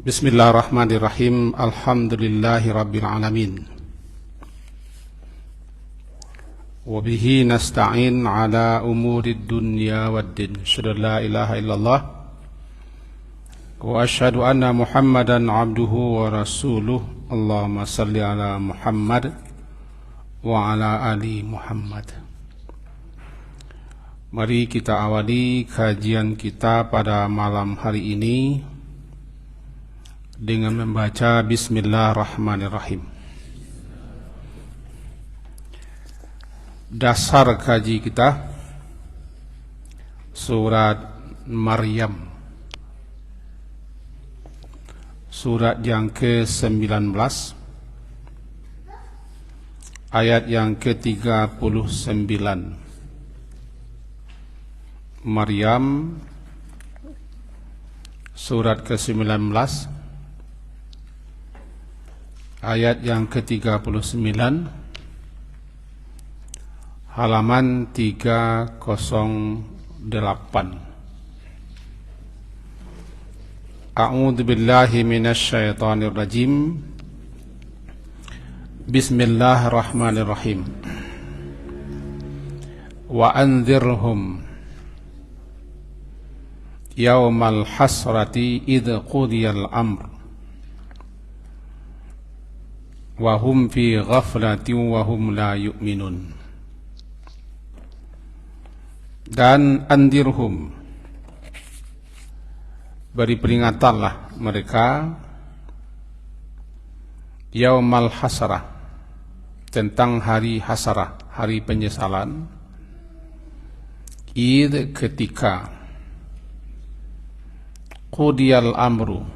Bismillahirrahmanirrahim. Alhamdulillahi rabbil alamin. Wabihi nasta'in ala umurid dunya waddin. Asyhadu an la ilaha illallah wa asyhadu anna Muhammadan abduhu wa rasuluh. Allahumma salli ala Muhammad wa ala ali Muhammad. Mari kita awali kajian kita pada malam hari ini dengan membaca Bismillahirrahmanirrahim. Dasar kaji kita surat Maryam, surat yang ke-19, ayat yang ke-39. Maryam surat ke-19 ayat yang ke-39, halaman 308. A'udzu billahi minasy syaithanir rajim. Bismillahirrahmanirrahim. Wa anzirhum yaumal hasrati idh qudiyal amr wa hum fi ghaflatin wa hum la yu'minun. Dan andirhum, beri peringatanlah mereka, yaumal hasrah, tentang hari hasrah, hari penyesalan, id, ketika, qudiyal amru,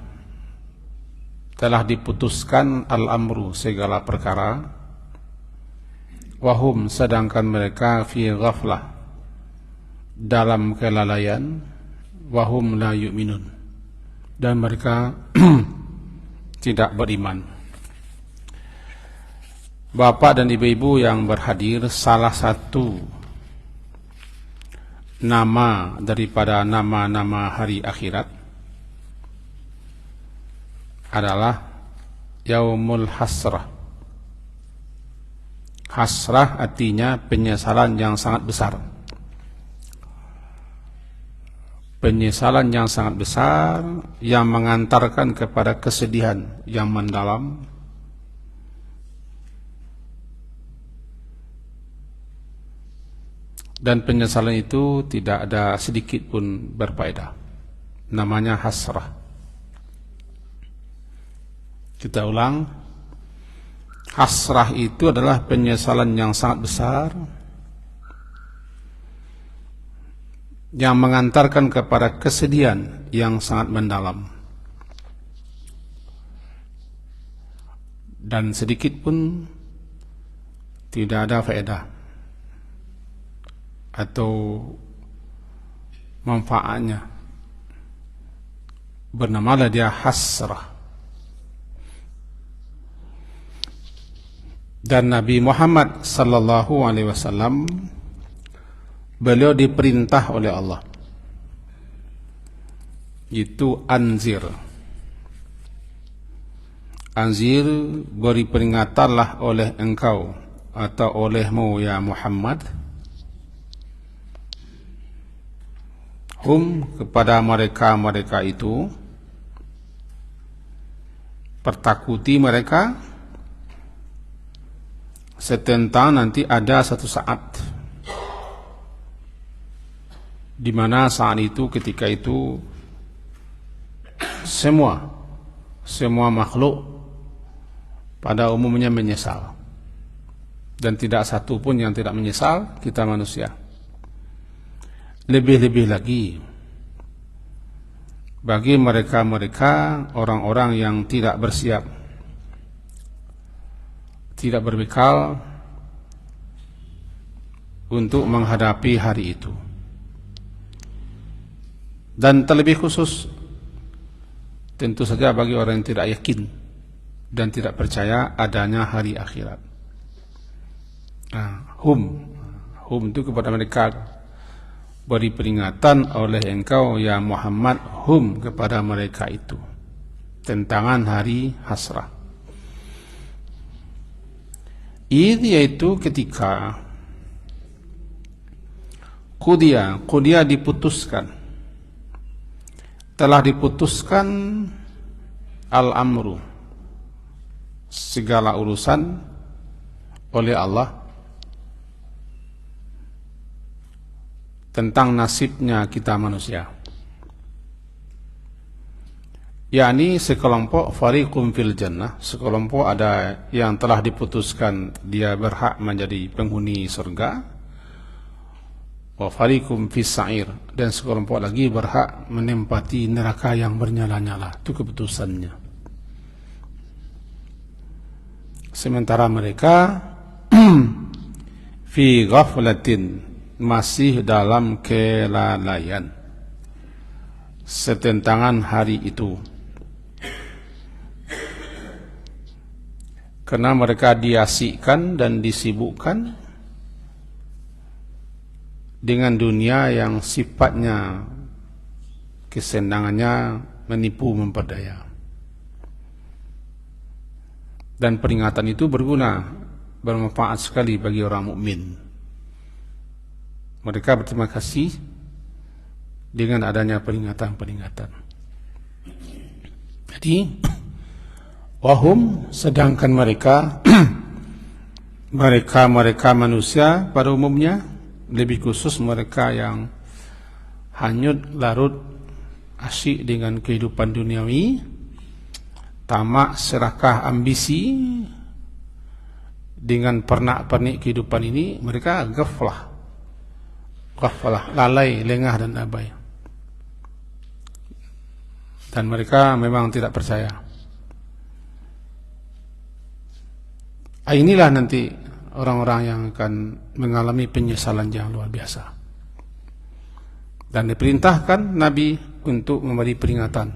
telah diputuskan al-amru, segala perkara, wahum, sedangkan mereka fi ghaflah, dalam kelalaian, wahum la yu'minun, dan mereka tidak beriman. Bapak dan ibu-ibu yang berhadir, salah satu nama daripada nama-nama hari akhirat adalah Yaumul Hasrah. Hasrah artinya penyesalan yang sangat besar. Penyesalan yang sangat besar yang mengantarkan kepada kesedihan yang mendalam, dan penyesalan itu tidak ada sedikit pun berfaedah. Namanya hasrah. Kita ulang, hasrah itu adalah penyesalan yang sangat besar yang mengantarkan kepada kesedihan yang sangat mendalam, dan sedikit pun tidak ada faedah atau manfaatnya. Bernamalah dia hasrah. Dan Nabi Muhammad sallallahu alaihi wasallam, beliau diperintah oleh Allah, itu anzir. Anzir, beri peringatanlah oleh engkau atau olehmu ya Muhammad, hum, kepada mereka-mereka itu, pertakuti mereka, setentang nanti ada satu saat di mana saat itu, ketika itu semua makhluk pada umumnya menyesal, dan tidak satu pun yang tidak menyesal, kita manusia. Lebih-lebih lagi bagi mereka-mereka, orang-orang yang tidak bersiap, tidak berbekal untuk menghadapi hari itu. Dan terlebih khusus tentu saja bagi orang yang tidak yakin dan tidak percaya adanya hari akhirat. Hum itu kepada mereka, beri peringatan oleh engkau ya Muhammad, hum, kepada mereka itu. tentangan hari hasrah. Ini yaitu ketika Qudia diputuskan, telah diputuskan al-amru, segala urusan oleh Allah tentang nasibnya kita manusia. yakni sekelompok fariqum fil jannah, sekelompok ada yang telah diputuskan dia berhak menjadi penghuni surga, wa fariqum fis sa'ir, dan sekelompok lagi berhak menempati neraka yang bernyala-nyala. Itu keputusannya. Sementara mereka fi ghaflatin, masih dalam kelalaian setentangan hari itu, karena mereka diasikkan dan disibukkan dengan dunia yang sifatnya kesenangannya menipu memperdaya. Dan peringatan itu berguna, bermanfaat sekali bagi orang mukmin. Mereka berterima kasih dengan adanya peringatan-peringatan. Jadi wahum, sedangkan mereka mereka manusia pada umumnya, lebih khusus mereka yang hanyut larut asyik dengan kehidupan duniawi, tamak, serakah, ambisi dengan pernak-pernik kehidupan ini, mereka ghaflah, lalai, lengah dan abai. Dan mereka memang tidak percaya. Inilah nanti orang-orang yang akan mengalami penyesalan yang luar biasa. Dan diperintahkan Nabi untuk memberi peringatan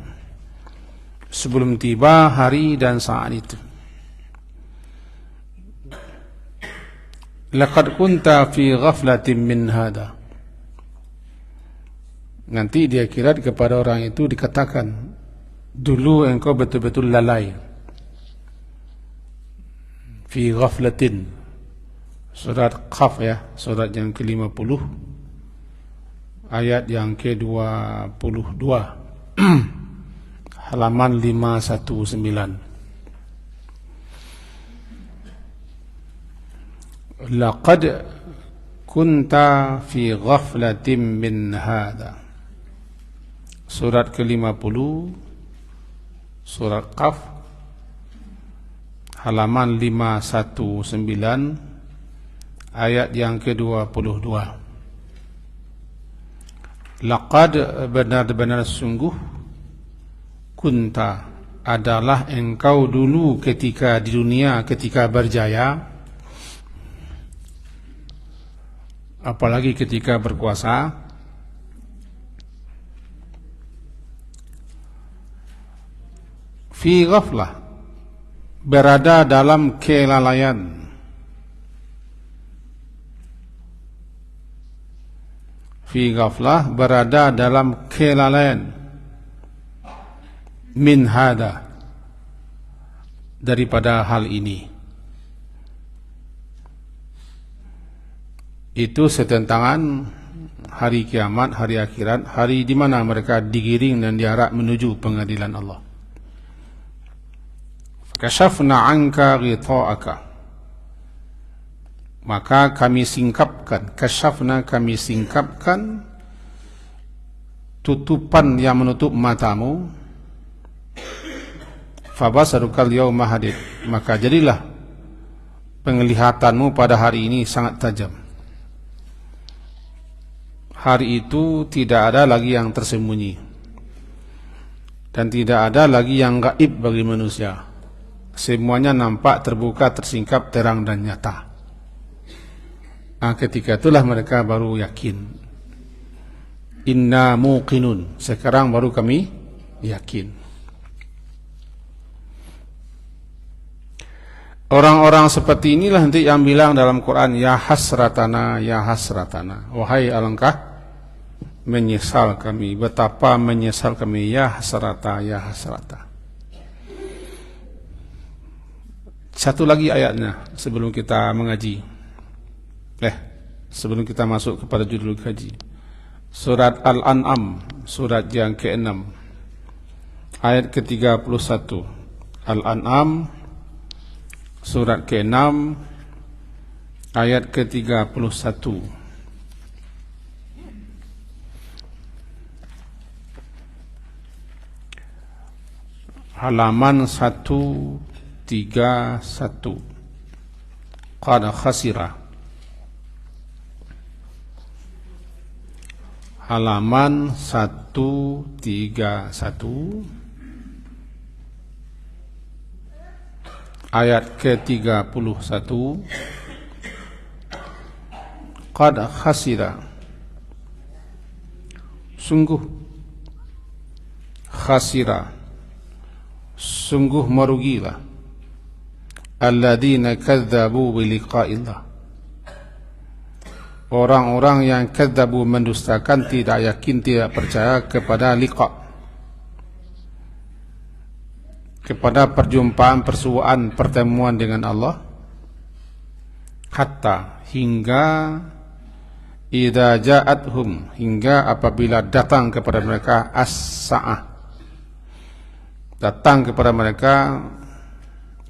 sebelum tiba hari dan saat itu. Laqad kunta fi ghaflatin min hada. Nanti di akhirat kepada orang itu dikatakan, dulu engkau betul-betul lalai. Fi ghaflatin, surat Qaf ya, surat yang ke-50, ayat yang ke-22, halaman 519. Laqad kunta fi ghaflatin min hada. Surat ke-50, surat Qaf, halaman 519, ayat yang ke-22. Laqad, benar-benar sungguh, kunta, adalah engkau dulu ketika di dunia, ketika berjaya, apalagi ketika berkuasa, fi ghaflah, berada dalam kelalaian, fi ghaflah, berada dalam kelalaian, min hada, daripada hal ini. Itu setentangan hari kiamat, hari akhirat, hari di mana mereka digiring dan diarak menuju pengadilan Allah. Kashafna anka ghita'aka, maka kami singkapkan, kashafna, kami singkapkan tutupan yang menutup matamu, fabasarukal yawma hadid, maka jadilah penglihatanmu pada hari ini sangat tajam. Hari itu tidak ada lagi yang tersembunyi dan tidak ada lagi yang gaib bagi manusia. Semuanya nampak, terbuka, tersingkap, terang dan nyata. Nah, ketika itulah mereka baru yakin. Inna muqinun, sekarang baru kami yakin. Orang-orang seperti inilah nanti yang bilang dalam Quran, ya hasratana, ya hasratana, wahai alangkah menyesal kami, betapa menyesal kami, ya hasrata, ya hasrata. Satu lagi ayatnya sebelum kita mengaji. Sebelum kita masuk kepada judul kaji. Surat Al-An'am, surat yang ke-6, ayat ke-31. Al-An'am, surat ke-6, ayat ke-31. Halaman 131. Qad khasira. Halaman 131, ayat ke-31. Qad khasira, sungguh khasira, sungguh merugilah alladzina kadzabu bi liqa'illah, orang-orang yang kadzabu, mendustakan, tidak yakin, tidak percaya kepada liqa', kepada perjumpaan, persuaan, pertemuan dengan Allah. Hatta, hingga, idza ja'athum, hingga apabila datang kepada mereka, as-sa'ah, datang kepada mereka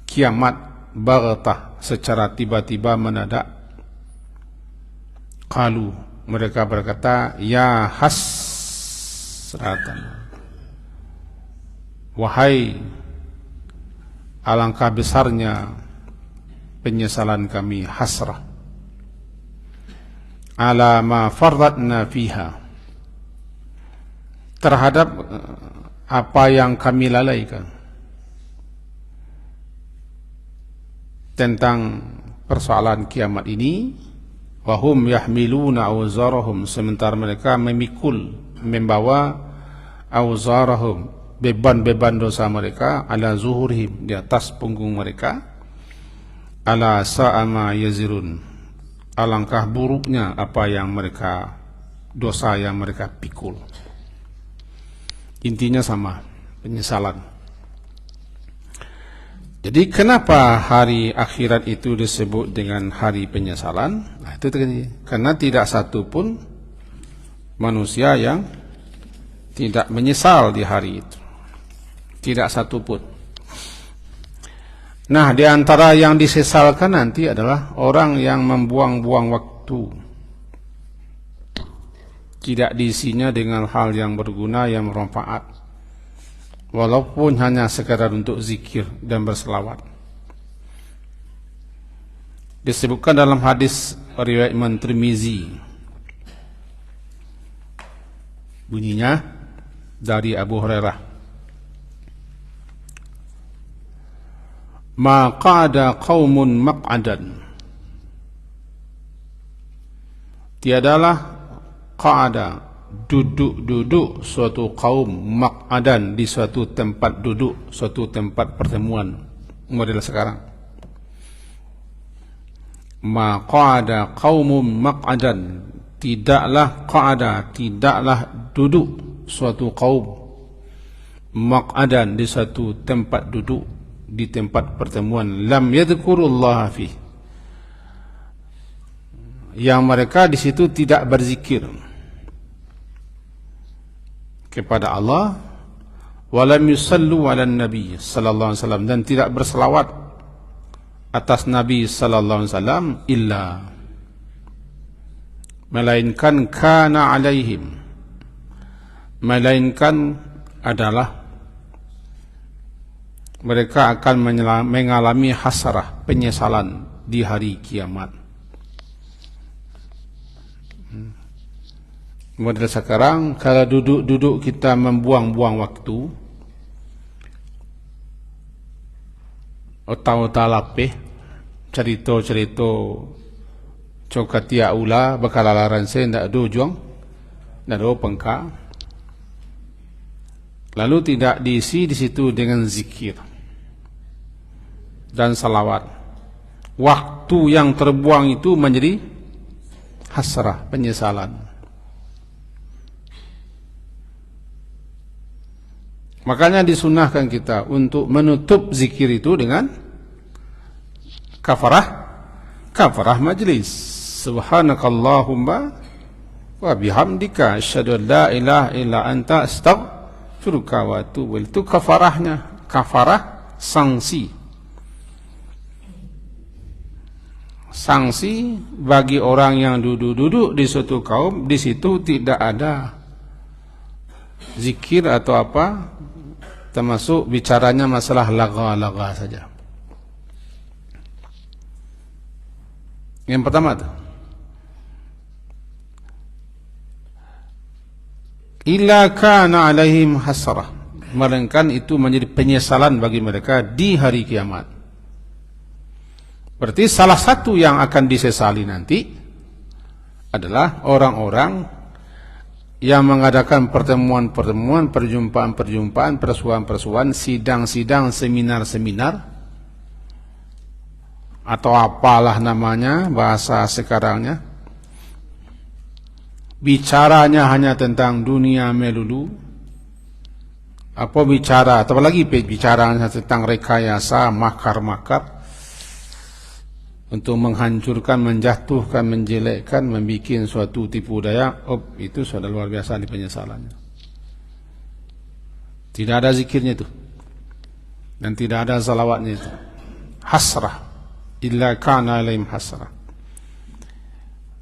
kiamat, baghtah, secara tiba-tiba, mendadak. Qalu, mereka berkata, ya hasratan, wahai alangkah besarnya penyesalan kami, hasrah, ala ma farratna fiha, terhadap apa yang kami lalaikan tentang persoalan kiamat ini. Wahum yahmiluna awzarahum, sementara mereka memikul, membawa awzarahum, beban-beban dosa mereka, ala zuhurihim, di atas punggung mereka. Ala sa'ama yazirun, alangkah buruknya apa yang mereka, dosa yang mereka pikul. Intinya sama, penyesalan. Jadi kenapa hari akhirat itu disebut dengan hari penyesalan? Nah, itu tadi. Karena tidak satu pun manusia yang tidak menyesal di hari itu. Tidak satu pun. Nah, di antara yang disesalkan nanti adalah orang yang membuang-buang waktu, tidak diisinya dengan hal yang berguna, yang bermanfaat, walaupun hanya sekadar untuk zikir dan berselawat. Disebutkan dalam hadis riwayat Imam Tirmizi, bunyinya dari Abu Hurairah, ma qa'ada qaumun maq'adan, tiadalah qa'ada, duduk-duduk suatu kaum, maq'adan, di suatu tempat duduk, suatu tempat pertemuan model sekarang. Ma qa'ada qaumum maq'adan, tidaklah qa'ada, tidaklah duduk suatu kaum, maq'adan, di suatu tempat duduk, di tempat pertemuan, lam yadhkurullaha fi, yang mereka di situ tidak berzikir kepada Allah, walam yusallu ala nabi sallallahu alaihi wasallam, dan tidak berselawat atas Nabi sallallahu alaihi wasallam, illa, melainkan, kana alaihim, melainkan adalah mereka akan mengalami hasrah, penyesalan di hari kiamat. Model sekarang, kalau duduk-duduk kita membuang-buang waktu, otak-otak lapeh, cerita-cerita cokatia ula, bakalalaran saya, ndak ada juang, ndak ada pengka, lalu tidak diisi di situ dengan zikir dan salawat, waktu yang terbuang itu menjadi hasrah, penyesalan. Makanya disunahkan kita untuk menutup zikir itu dengan kafarah majlis. Subhanakallahumma wa bihamdika asyhadu an la ilaha illa anta astaghfiruka wa atubu ilaik. Itu kafarahnya, kafarah sanksi. Sanksi bagi orang yang duduk-duduk di suatu kaum, di situ tidak ada zikir atau apa, termasuk bicaranya masalah laga-laga saja. Yang pertama itu, illa kana alaihim hasrah, melainkan itu menjadi penyesalan bagi mereka di hari kiamat. Berarti salah satu yang akan disesali nanti adalah orang-orang yang mengadakan pertemuan-pertemuan, perjumpaan-perjumpaan, persuan-persuan, sidang-sidang, seminar-seminar, atau apalah namanya bahasa sekarangnya, bicaranya hanya tentang dunia melulu, apa bicara, atau lagi bicaranya tentang rekayasa, makar-makar, untuk menghancurkan, menjatuhkan, menjelekkan, membuat suatu tipu daya. Itu sudah luar biasa di penyesalannya. Tidak ada zikirnya itu, dan tidak ada salawatnya itu. Hasrah, illa kana alaihim hasrah.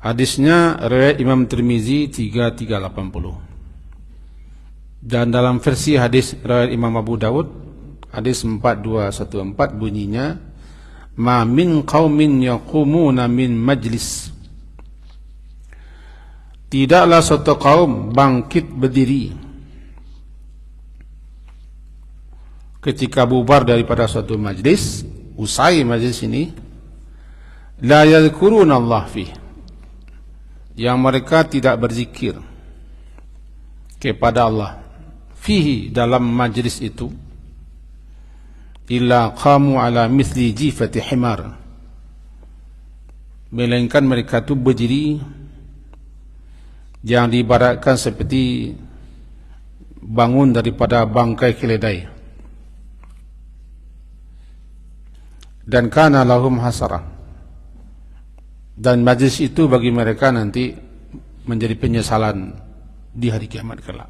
Hadisnya riwayat Imam Tirmizi 3380. Dan dalam versi hadis riwayat Imam Abu Dawud hadis 4214 bunyinya, ma min qaumin yaqumuna min majlis, tidaklah suatu kaum bangkit berdiri ketika bubar daripada suatu majlis, usai majlis ini, la yadhkuruna Allah fih, yang mereka tidak berzikir kepada Allah, fihi, dalam majlis itu, illa qamu ala mithli jifati himar, melainkan mereka itu berdiri yang diibaratkan seperti bangun daripada bangkai keledai. Dan kana lahum hasarah, dan majlis itu bagi mereka nanti menjadi penyesalan di hari kiamat kelak.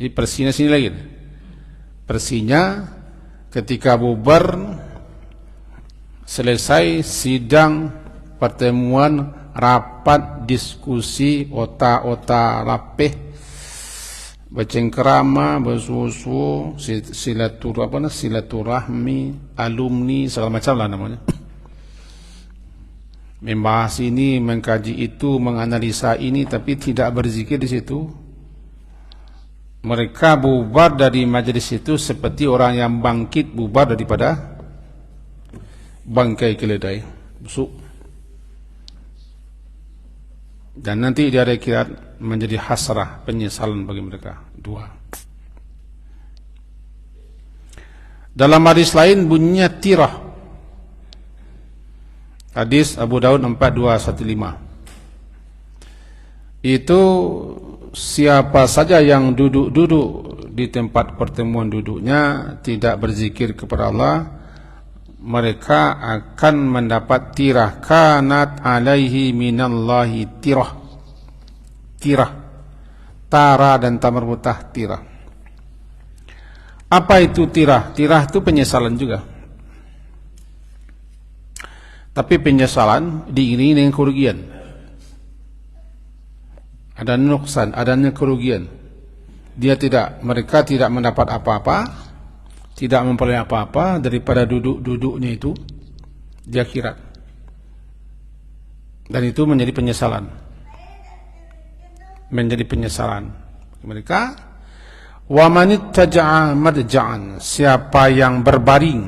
Jadi persinya sini lagi, persinya ketika bubar, selesai sidang, pertemuan, rapat, diskusi, otak-otak lapeh, bercengkerama, bersusu, silaturahmi, alumni, segala macam lah namanya, membahas ini, mengkaji itu, menganalisa ini, tapi tidak berzikir di situ. Mereka bubar dari majelis itu seperti orang yang bangkit bubar daripada bangkai keledai busuk. Dan nanti di hari akhirat menjadi hasrah, penyesalan bagi mereka. Dua. Dalam hadis lain bunyinya tirah. Hadis Abu Daud 4215. Itu siapa saja yang duduk-duduk di tempat pertemuan duduknya tidak berzikir kepada Allah, mereka akan mendapat tirah. Kanat alaihi minallahi tirah. Tirah, tara dan tamar mutah, tirah. Apa itu tirah? Tirah itu penyesalan juga, tapi penyesalan diiringi dengan kerugian. Ada nuksan, adanya kerugian. Mereka tidak mendapat apa-apa, tidak memperoleh apa-apa daripada duduk-duduknya itu di akhirat. Dan itu menjadi penyesalan. Menjadi penyesalan mereka. Wa manittaja'a madja'an, siapa yang berbaring,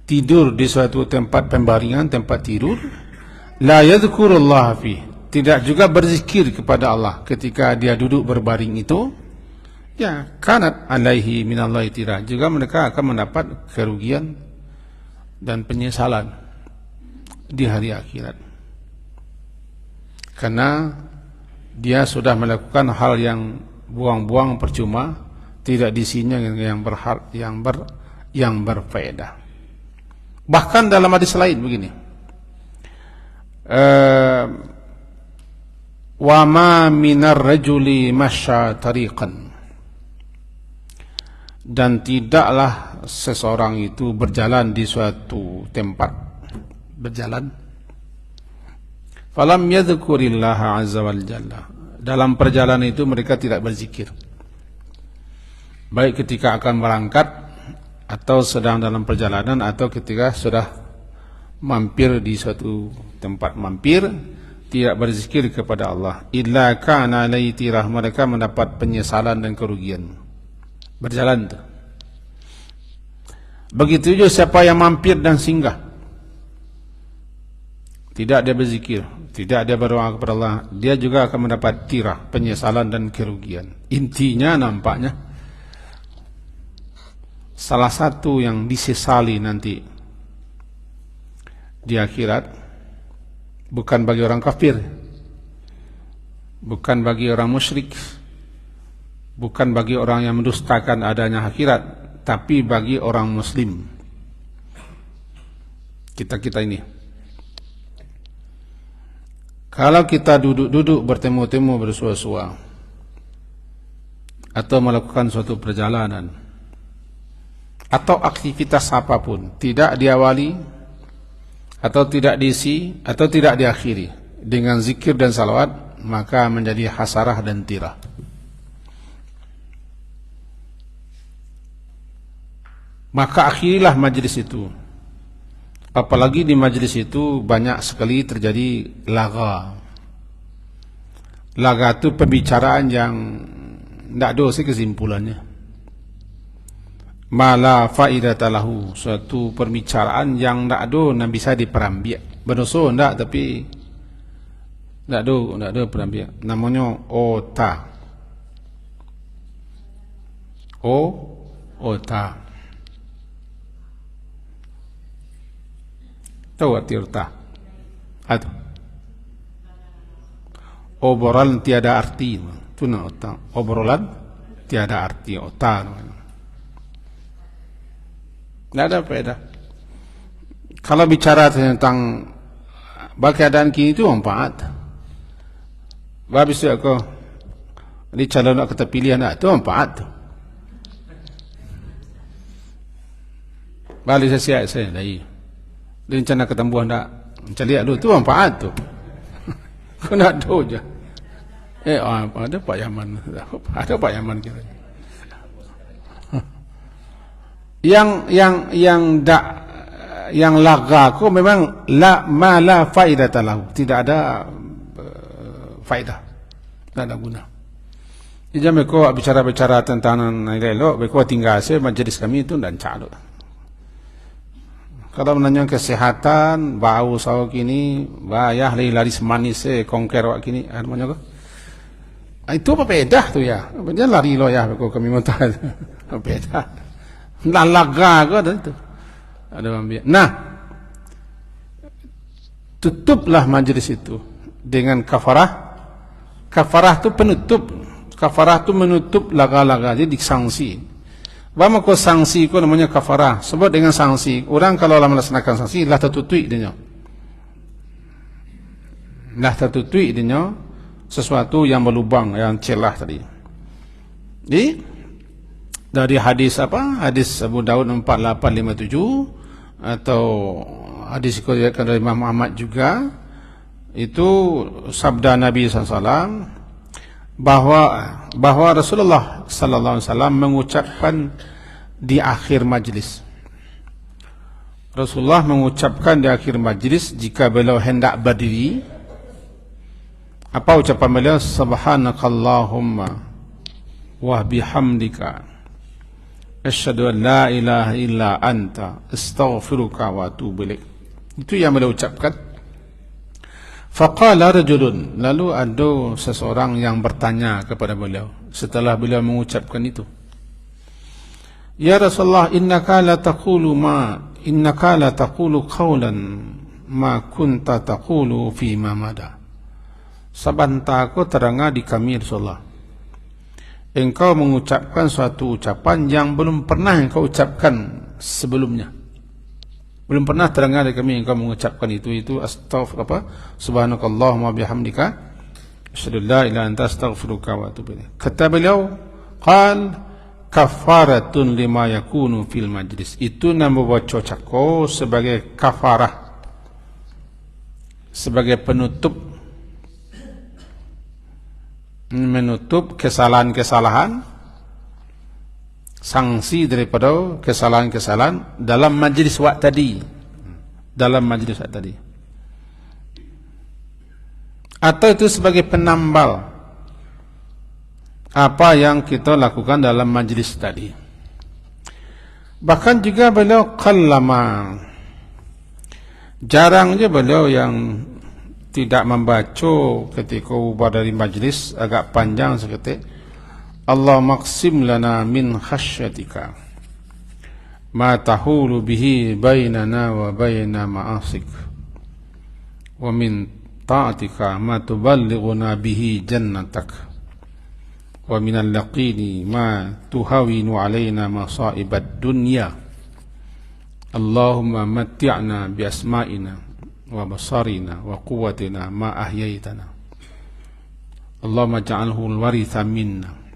tidur di suatu tempat pembaringan, tempat tidur, la yadhkurullaha fihi, tidak juga berzikir kepada Allah ketika dia duduk berbaring itu, ya kanat alaihi minallahi tirah, juga mereka akan mendapat kerugian dan penyesalan di hari akhirat, karena dia sudah melakukan hal yang buang-buang percuma, tidak disinya yang berfaedah. Bahkan dalam hadis lain begini, wa ma minar rajuli masya tariqan, dan tidaklah seseorang itu berjalan di suatu tempat, berjalan, falam yadhkurillaha azza wal jalla, dalam perjalanan itu mereka tidak berzikir, baik ketika akan berangkat atau sedang dalam perjalanan atau ketika sudah mampir di suatu tempat mampir, tidak berzikir kepada Allah, illa kana alaihi tirah, mereka mendapat penyesalan dan kerugian. Berjalan tu. Begitu juga siapa yang mampir dan singgah, tidak dia berzikir, tidak dia berdoa kepada Allah, dia juga akan mendapat tirah, penyesalan dan kerugian. Intinya nampaknya salah satu yang disesali nanti di akhirat bukan bagi orang kafir, bukan bagi orang musyrik, bukan bagi orang yang mendustakan adanya akhirat, tapi bagi orang muslim. Kita ini, kalau kita duduk-duduk bertemu-temu bersua-sua atau melakukan suatu perjalanan atau aktivitas apapun, tidak diawali atau tidak diisi atau tidak diakhiri dengan zikir dan salawat, maka menjadi hasarah dan tirah. Maka akhirilah majlis itu. Apalagi di majlis itu banyak sekali terjadi laga. Laga itu pembicaraan yang tidak ada kesimpulannya. Mala faidata lahu, suatu perbicaraan yang tidak ada dan bisa diperambiak. Berdosa tidak, tapi tidak ada perambiak. Namanya ota. Ota. Tahu arti ota? Atau obrolan tiada arti. Itu nama ota. Obrolan tiada arti, ota. Tidak ada faedah. Kalau bicara tentang keadaan kini itu manfaat. Habis itu aku di calon nak kata pilihan itu manfaat. Balik saya dah. Rencana ketambuhan tak cari dulu tu manfaat tu. Kau nak tahu je. Ada Pak Yaman. Ada Pak Yaman kira. Yang laga ko memang ma la faidata lahu, tidak ada faedah, tidak ada guna. Jadi mereka bicara-bicara tentang elok, mereka tinggal saya majlis kami itu dan calon. Kalau menanya kesehatan, bau sawo kini, bayah lari semanis kongker wak kini, namanya ko. Itu apa beda tu ya? Dia lari lo ya, mereka kami minta beda. Laga ke ada itu. Ada ambil. Nah, tutuplah majlis itu dengan kafarah. Kafarah itu penutup. Kafarah itu menutup laga-laga, jadi disangsi. Bagaimana kau sanksi kau namanya kafarah? Sebab dengan sanksi, orang kalau melaksanakan sanksi lah tertutui dia. Lah tertutui dia sesuatu yang berlubang, yang celah tadi. Jadi dari hadis apa? Hadis Abu Daud 4857 atau hadis diriwayatkan dari Imam Ahmad juga, itu sabda Nabi SAW bahwa Rasulullah SAW mengucapkan di akhir majlis. Rasulullah mengucapkan di akhir majlis jika beliau hendak berdiri, apa ucapan beliau? Subhanakallahumma wa bihamdika asyhadu an la ilaha illa anta astaghfiruka wa atubu ilaik. Itu yang beliau ucapkan. Faqala rajulun, lalu ada seseorang yang bertanya kepada beliau setelah beliau mengucapkan itu, ya Rasulullah, innaka la taqulu qawlan ma kunta taqulu fi ma mada. Sabantako terangah di kami Rasulullah, engkau mengucapkan suatu ucapan yang belum pernah engkau ucapkan sebelumnya. Belum pernah terdengar dari kami engkau mengucapkan itu astaghfir apa? Subhanakallahumma bihamdika asyhadu an la ilaha illa anta astaghfiruka wa atubu ilaik. Kata beliau, qal kafaratun lima yakunu fil majlis. Itu nama baca cako sebagai kafarah, sebagai penutup, menutup kesalahan-kesalahan, sanksi daripada kesalahan-kesalahan dalam majlis wak tadi, atau itu sebagai penambal apa yang kita lakukan dalam majlis tadi. Bahkan juga beliau qallama, jarang je beliau yang tidak membaca ketika ubah dari majlis, agak panjang seketik. Allah maqsim lana min khasyatika ma tahulu bihi bainana wa baina ma'asik wa min ta'atika ma tuballighuna bihi jannatak wa min al-yaqini ma tuhawinu alaina masa'ibad dunya. Allahumma matti'na bi asma'ina wa basarina wa quwwatina ma ahyaitana. Allahumma ja'alhu al-waritha minna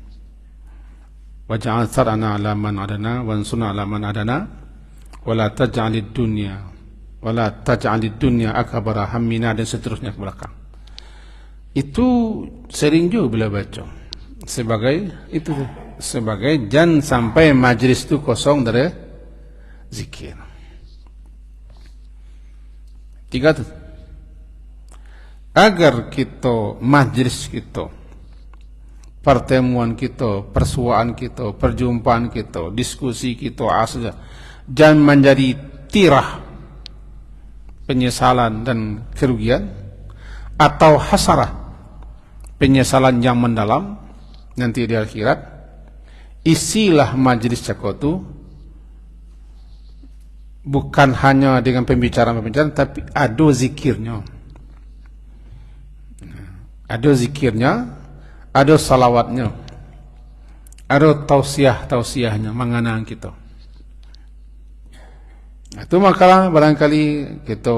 waj'al sar'ana 'ala man 'adana wansurna 'ala man 'adana wa la taj'alid dunya akbara hammina, dan seterusnya ke belakang. Itu sering juga bila baca sebagai jangan sampai majlis itu kosong dari zikir. 3 tu, agar kita majlis kita, pertemuan kita, persuaan kita, perjumpaan kita, diskusi kita asal jangan menjadi tirah penyesalan dan kerugian, atau hasarah penyesalan yang mendalam nanti di akhirat. Isilah majlis cakap itu bukan hanya dengan pembicaraan-pembicaraan, tapi ada zikirnya, ada salawatnya, ada tausiahnya mengenang kita. Itu makalah barangkali kita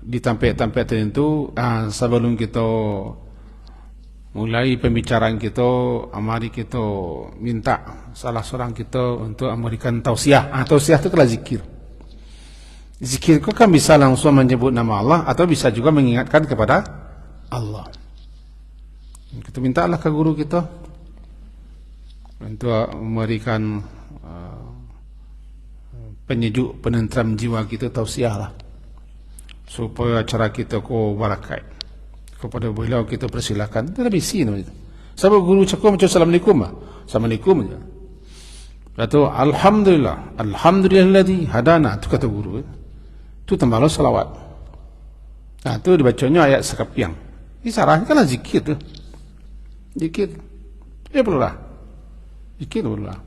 di tempat-tempat tertentu sebelum kita mulai pembicaraan kita, mari kita minta salah seorang kita untuk memberikan tausiah. Tausiah itu adalah zikir. Zikir itu kan bisa langsung menyebut nama Allah, atau bisa juga mengingatkan kepada Allah. Kita mintalah ke guru kita untuk memberikan penyejuk, penentram jiwa kita, tausiahlah supaya cara kita ko barakat. Kepada beliau kita persilakan. Itu lebih sini itu. Sebab guru cakap macam assalamualaikum. Assalamualaikum aja. Lalu alhamdulillahilladzi hadana, itu kata guru. Itu tambahlah salawat. Itu dibacanya ayat sekapiang. Ini sarahkanlah zikir tu. Zikir. Perlulah. Zikir perlulah.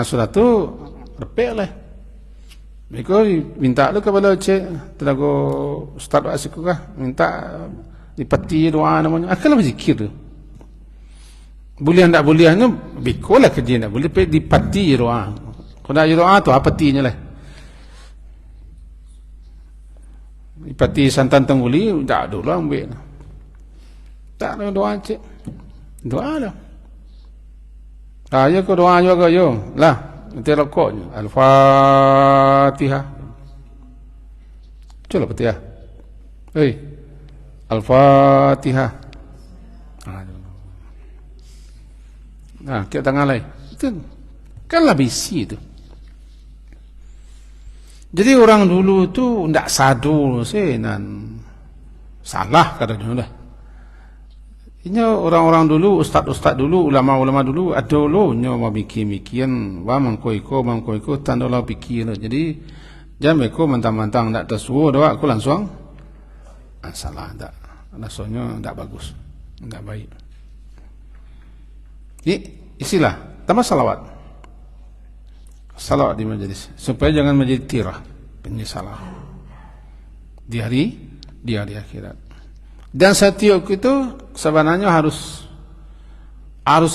Sudah tu repeklah. Mereka minta tu kepada cik tenaga ustaz asik kah, minta dipati doa namanya. Akanlah zikir tu. Boleh tak bolehnya bikolah kerja nak boleh dipati doa. Kalau nak doa tu apa patinya lah. Dipati santan tengguli tak ada lah ambil. Tak ada doa cik. Doa lah. Ya ke doa juga yo. Lah, nanti rokoknya. Al-Fatihah. Coba Fatihah. Hei. Al-Fatihah. Kita tangan lain. Itu kan lah bisi itu. Jadi orang dulu tu tidak sadu dan salah katanya dah. Ini orang-orang dulu, ustaz-ustaz dulu, ulama-ulama dulu, ada lo nyawa mikir-mikiran, wah mangko-iko, tanda lah pikir. Jadi jangan mereka mentang-mentang tak tersuruh doa, aku langsung salah, tak, rasanya tak bagus, tak baik. Ini isilah, tambah salawat di majlis, supaya jangan menjadi tirah penyesalan di hari akhirat. Dan setiap itu sebenarnya harus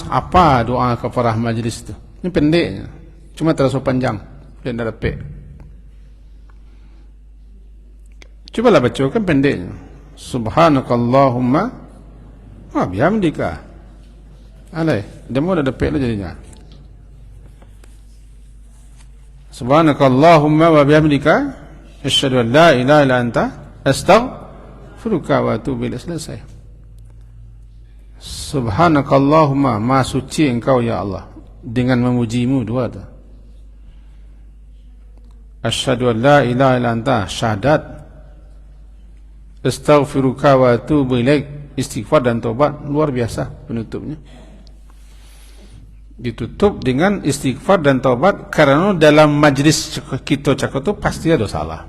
apa doa kepada majlis itu. Ini pendeknya, cuma terlalu panjang. Dia nak lepek. Cubalah baca, kan pendeknya. Subhanakallahumma wa bihamdika. Alai, dia mau dah lepek lah jadinya. Subhanakallahumma wa bihamdika asyhadu an la ilaha illa anta astaghfiruka wa atubu ilaik. Selesai. Subhanakallahumma, maha suci engkau ya Allah, dengan memujimu dua tu. Asyhadu an la ilaha illa anta, syahadat. Astaghfiruka wa atubu ilaik, istighfar dan taubat. Luar biasa penutupnya. Ditutup dengan istighfar dan taubat, karena dalam majlis kita cakap tu pasti ada salah.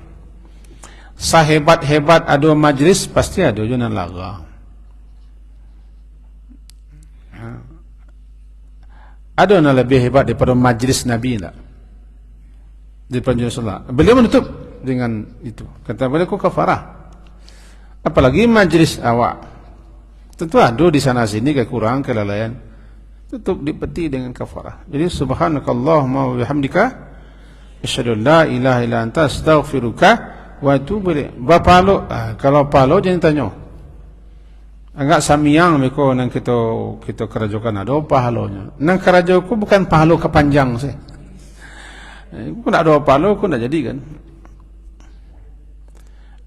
Sahebat-hebat ada majlis pasti ada jangan laga. Ada yang lebih hebat daripada majlis Nabi tak? Daripada Rasulullah. Beliau menutup dengan itu. Kata beliau, kau kafarah. Apalagi majlis awak. Tentu ada di sana sini kekurangan, kelalaian. Tutup dipeti dengan kafarah. Jadi subhanakallahumma wa bihamdika asyhadu an la ilaha illa anta astaghfiruka wa atubu ilaik. Bapalo, kalau palo jangan tanya. Agak samiang meko nang kita kerajokan ada pahalonya. Nang kerajoku bukan pahalo kepanjang sih. Aku nak ada pahalo aku nak jadi kan.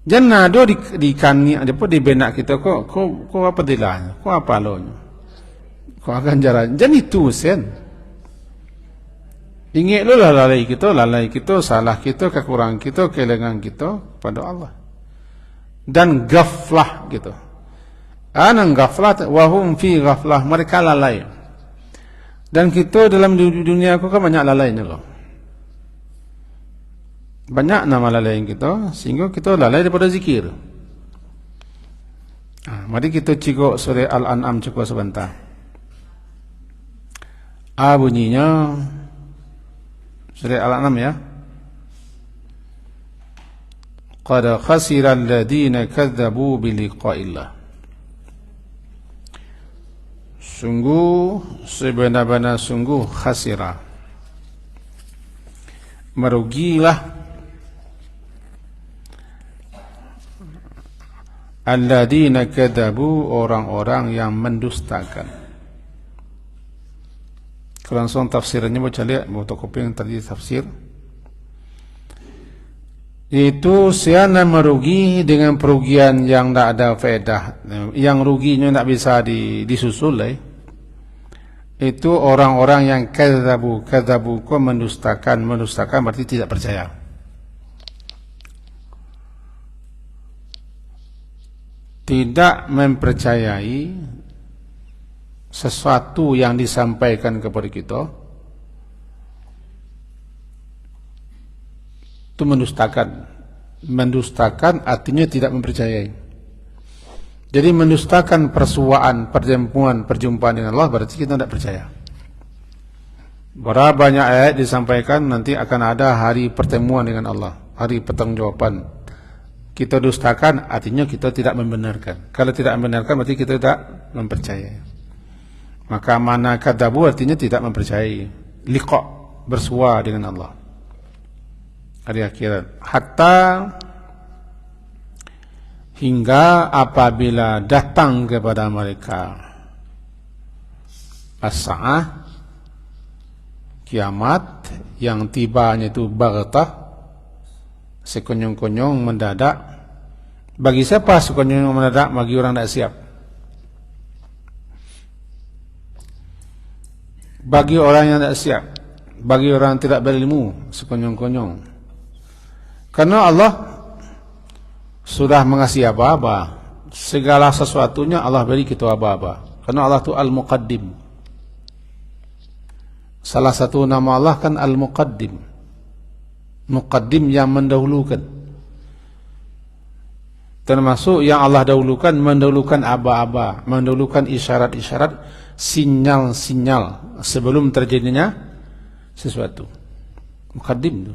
Jangan ada di kani ada pun di benak kita kok apa dilanya? Kok apa pahalonya? Kau akan jalan. Jangan itu sen. Ingatlah lalai kita, salah kita, kekurangan kita, kehilangan kita pada Allah. Dan ghaflah gitu. Anang ghaflah, wahum fi ghaflah, mereka lalai. Dan kita dalam dunia aku kan banyak lalainya loh. Banyak nama lalai kita, sehingga kita lalai daripada zikir. Mari kita cikgu surah Al-An'am cukup sebentar. Bunyinya surah Al-An'am ya. Qad khasira alladhina kadzabu biliqa'illah. Sungguh sebenar-benar sungguh khasira, merugilah alladhina kadzabu, orang-orang yang mendustakan. Langsung tafsirannya baca lihat fotokopi yang tadi tafsir. Itu siana merugi dengan perugian yang tak ada faedah, yang ruginya tak bisa disusul. Itu orang-orang yang kadzabu kau mendustakan berarti tidak percaya. Tidak mempercayai sesuatu yang disampaikan kepada kita, itu mendustakan artinya tidak mempercayai. Jadi mendustakan perjumpaan dengan Allah berarti kita tidak percaya. Berapa banyak ayat disampaikan nanti akan ada hari pertemuan dengan Allah, hari pertanggungjawaban. Kita dustakan artinya kita tidak membenarkan. Kalau tidak membenarkan berarti kita tidak mempercayai. Maka mana kadzabu artinya tidak mempercayai, liqa, bersua dengan Allah hari akhirat. Hatta hingga apabila datang kepada mereka as-sa'ah, kiamat yang tibanya itu baghtah, sekonyong-konyong mendadak. Bagi siapa sekonyong mendadak? Bagi orang tidak siap. Bagi orang yang tidak siap, bagi orang yang tidak berilmu, sekonyong-konyong. Karena Allah sudah mengasihi aba-aba, segala sesuatunya Allah beri kita aba-aba. Karena Allah itu Al-Muqaddim. Salah satu nama Allah kan Al-Muqaddim, Muqaddim yang mendahulukan. Termasuk yang Allah dahulukan, mendahulukan aba-aba, mendahulukan isyarat-isyarat, sinyal-sinyal sebelum terjadinya sesuatu. Muqaddim tu.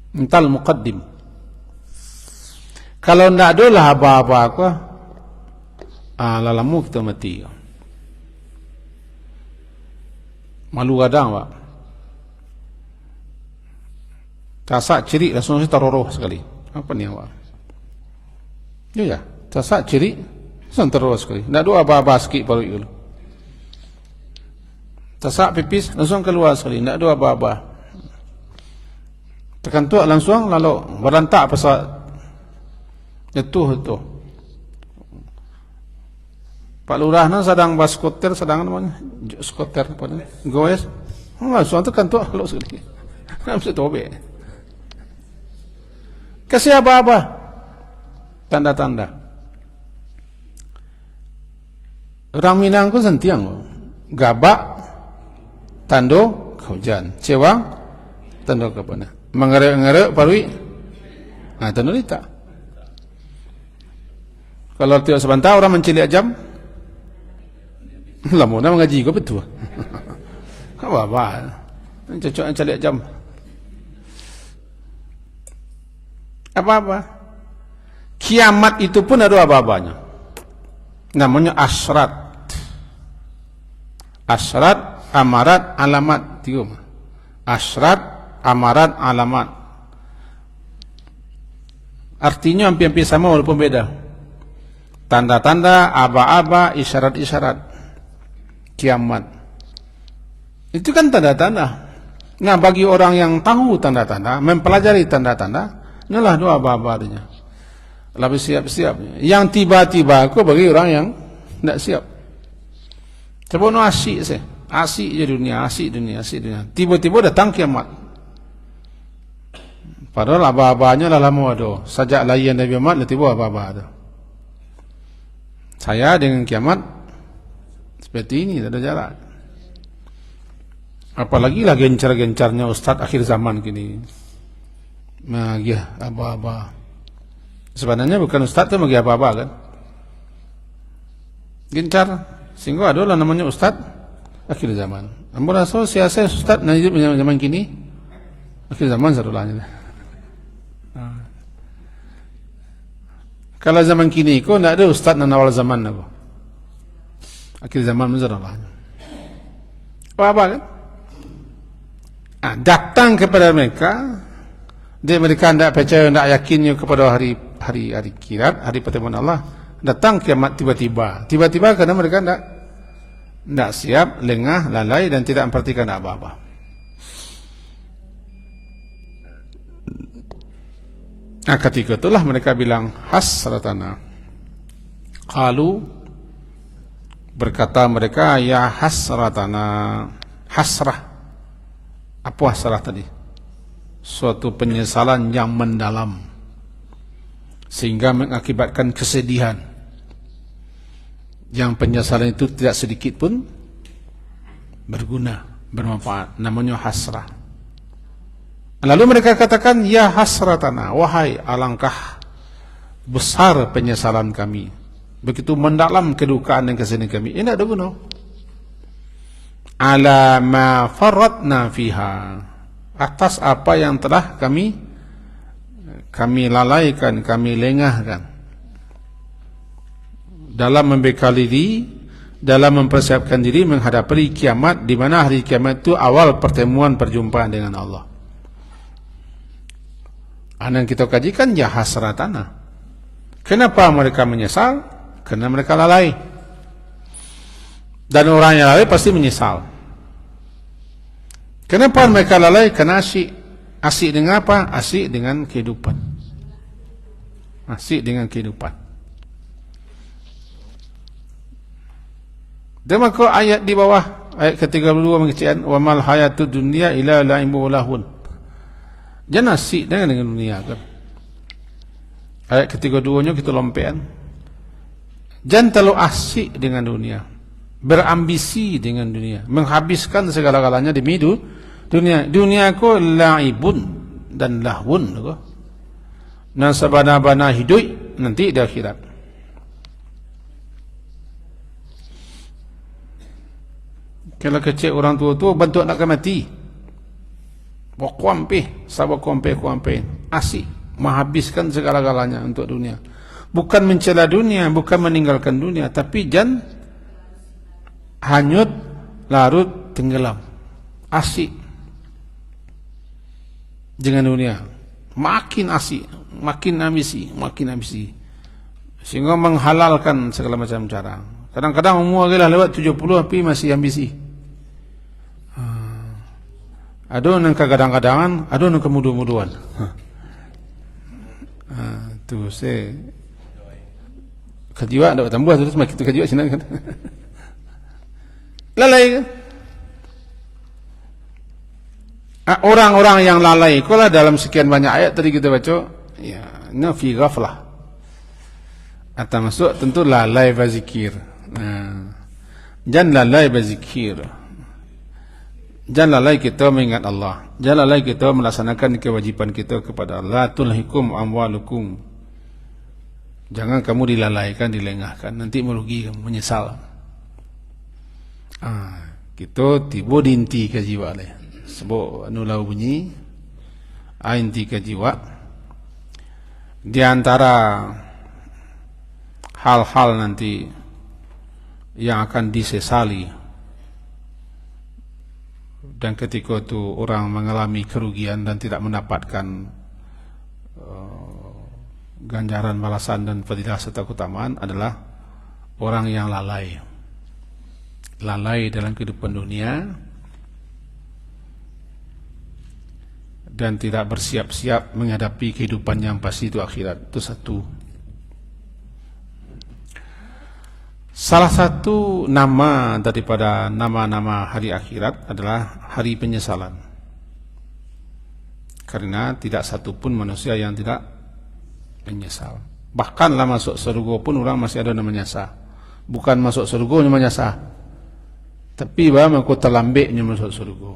Ental muqaddim. Kalau tidak ada lah apa-apa aku, lalamu kita mati. Malu kadang, Pak. Casak ciri langsung teroroh sekali. Apa ni awak? Ya, casak ciri langsung teroroh sekali. Nak doa apa-apa sikit baru itu. Casak pipis langsung keluar sekali. Nak doa apa-apa. Tekan tuak langsung lalu berantak pasal itu. Pak Lurah nan sedang bas skuter, sedang namanya skuter apa ni? Goes. Langsung tekan tuak lalu sekali. Nampak tobek. Kasih apa-apa. Tanda-tanda. Orang Minang pun sentiang. Gabak, tando, hujan. Cewang, tando kepana. Mengerek-ngerek, parui. Nah, tando ni tak. Kalau tiap sebentar orang menciliak jam. Lama nak mengaji kau betul. Apa-apa. Cocok menciliak jam. Apa-apa. Kiamat itu pun ada apa-apanya. Namanya asrat. Asrat, amarat, alamat. Tiga. Asrat, amarat, alamat. Artinya hampir-hampir sama walaupun beda. Tanda-tanda, aba-aba, isyarat-isyarat. Kiamat. Itu kan tanda-tanda. Nah, bagi orang yang tahu tanda-tanda, mempelajari tanda-tanda, inilah doa apa-apa. Lebih siap-siap. Yang tiba-tiba aku bagi orang yang tidak siap. Sebab no asyik saya. Asyik je dunia, asyik dunia. Tiba-tiba datang kiamat. Padahal apa-apanya dah lama ada. Sajak layan Nabi Muhammad, tiba apa-apa ada. Saya dengan kiamat seperti ini, tak ada jarak. Apalagi lah gencar-gencarnya Ustaz akhir zaman kini. Ya, apa-apa. Sebenarnya bukan Ustaz itu bagi apa-apa kan. Gencar. Sehingga ada lah namanya Ustaz akhir zaman. Ampun rasa siasa Ustaz nak hidup zaman kini. Akhir zaman sarulahnya. Kalau zaman kini kau tidak ada Ustaz dan awal zaman aku. Akhir zaman sarulahnya. Apa-apa kan? Datang kepada mereka. Dia mereka tidak percaya, tidak yakinnya kepada hari kiamat, hari pertemuan Allah. Datang kiamat tiba-tiba karena mereka tidak siap, lengah, lalai dan tidak memperhatikan apa-apa. Nah, ketika itulah mereka bilang hasratana. Qalu, berkata mereka, ya hasratana. Hasrah. Apa hasrah tadi? Suatu penyesalan yang mendalam sehingga mengakibatkan kesedihan. Yang penyesalan itu tidak sedikit pun berguna, bermanfaat. Namanya hasrah. Lalu mereka katakan, ya hasratana, wahai alangkah besar penyesalan kami. Begitu mendalam kedukaan dan kesedihan kami. Ini ada guna. Ala ma faratna fiha. Atas apa yang telah kami lalaikan, kami lengahkan dalam membekali diri, dalam mempersiapkan diri menghadapi kiamat, di mana hari kiamat itu awal pertemuan perjumpaan dengan Allah. Yang kita kajikan ya hasratana. Kenapa mereka menyesal? Karena mereka lalai. Dan orang yang lalai pasti menyesal. Kenapa mereka lalai? Karena asyik. Asyik dengan apa? Asyik dengan kehidupan. Asyik dengan kehidupan. Dan maka ayat di bawah, ayat ke-32 mengatakan, wa mal hayatud dunya illa la'ibun wa lahun. Jangan asyik dengan dunia kan. Ayat ke-32 nya kita lompean. Jangan terlalu asyik dengan dunia. Berambisi dengan dunia, menghabiskan segala-galanya demi dunia. Dunia ko la'ibun dan lahun ko. Nan sabana-bana hidup nanti di akhirat. Kalau kecil orang tua bantu nak mati. Wakwampe, sabar kuampe. Asyik menghabiskan segala-galanya untuk dunia. Bukan mencela dunia, bukan meninggalkan dunia, tapi jangan hanyut, larut, tenggelam. Asyik. dengan dunia, makin asik, makin ambisi, sehingga menghalalkan segala macam cara. Kadang-kadang umur adalah lewat 70 tapi masih ambisi. Ada yang kadang-kadangan, ada yang kemudu-muduan. Tu saya kejiwa dapat tambah terus makin tu kejiwa sini kan. Lalai kan? Orang-orang yang lalai, kalau dalam sekian banyak ayat tadi kita baca, ya, fi ghaflah. Atau masuk tentu lalai berzikir. Jangan lalai berzikir. Jangan lalai kita mengingat Allah. Jangan lalai kita melaksanakan kewajiban kita kepada Allah. Tulhikum amwalukum. Jangan kamu dilalaikan, dilengahkan. Nanti merugi kamu, menyesal. Kita tiba dinti ke jiwa lah. Sebab nulau bunyi. Inti ke jiwa. Di antara hal-hal nanti yang akan disesali, dan ketika itu orang mengalami kerugian dan tidak mendapatkan ganjaran balasan dan fadilah serta keutamaan adalah orang yang lalai dalam kehidupan dunia dan tidak bersiap-siap menghadapi kehidupan yang pasti itu akhirat. Itu satu. Salah satu nama daripada nama-nama hari akhirat adalah hari penyesalan. Karena tidak satu pun manusia yang tidak menyesal. Bahkanlah masuk surga pun orang masih ada yang menyesal. Bukan masuk surga yang menyesal, tapi bahawa aku terlambiknya masuk surga.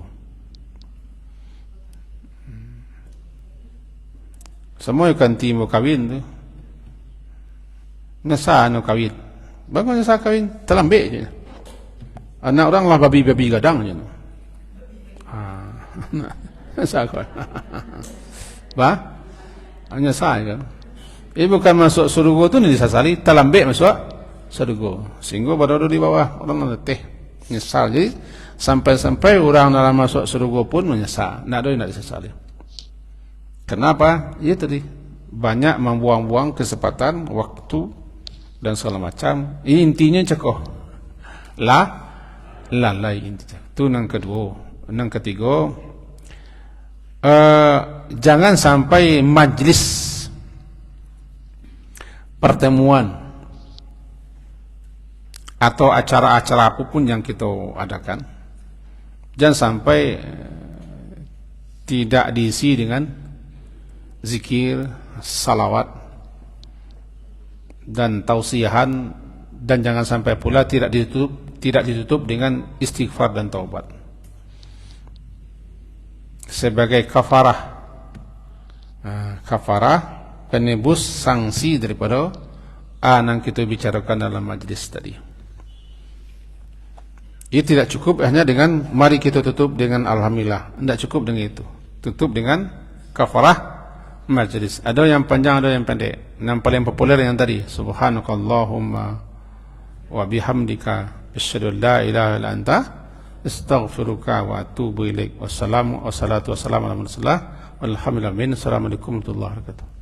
Semua kan timur kawin tu. Nyesal nak kawin. Bagaimana saya kawin? Terlambik je. Anak orang lah babi-babi gadang je. Saya kawin. Hanya saya kan. Bukan masuk surga tu ni disasari, terlambik masuk surga. Sehingga baru di bawah orang letih, nyesal. Jadi sampai-sampai orang dalam masuk surga pun menyesal. Nak ada yang nak disesali. Kenapa? Ya tadi banyak membuang-buang kesempatan, waktu dan segala macam. Ini intinya cekoh. Lalai intinya. Itu yang kedua. Yang ketiga, jangan sampai majlis pertemuan atau acara-acara apapun yang kita adakan, jangan sampai tidak diisi dengan zikir, salawat dan tausiahan, dan jangan sampai pula tidak ditutup dengan istighfar dan taubat sebagai kafarah penebus sanksi daripada yang kita bicarakan dalam majlis tadi. Itu tidak cukup hanya dengan mari kita tutup dengan alhamdulillah, tidak cukup dengan itu. Tutup dengan kafarah majlis. Ada yang panjang, ada yang pendek. Yang paling populer yang tadi, subhanakallahumma wa bihamdika asyhadu an la ilaha illa anta astaghfiruka wa atubu ilaik. Wassalamu wassalamu ala rasulillah walhamdulillah. Assalamualaikum warahmatullahi wabarakatuh.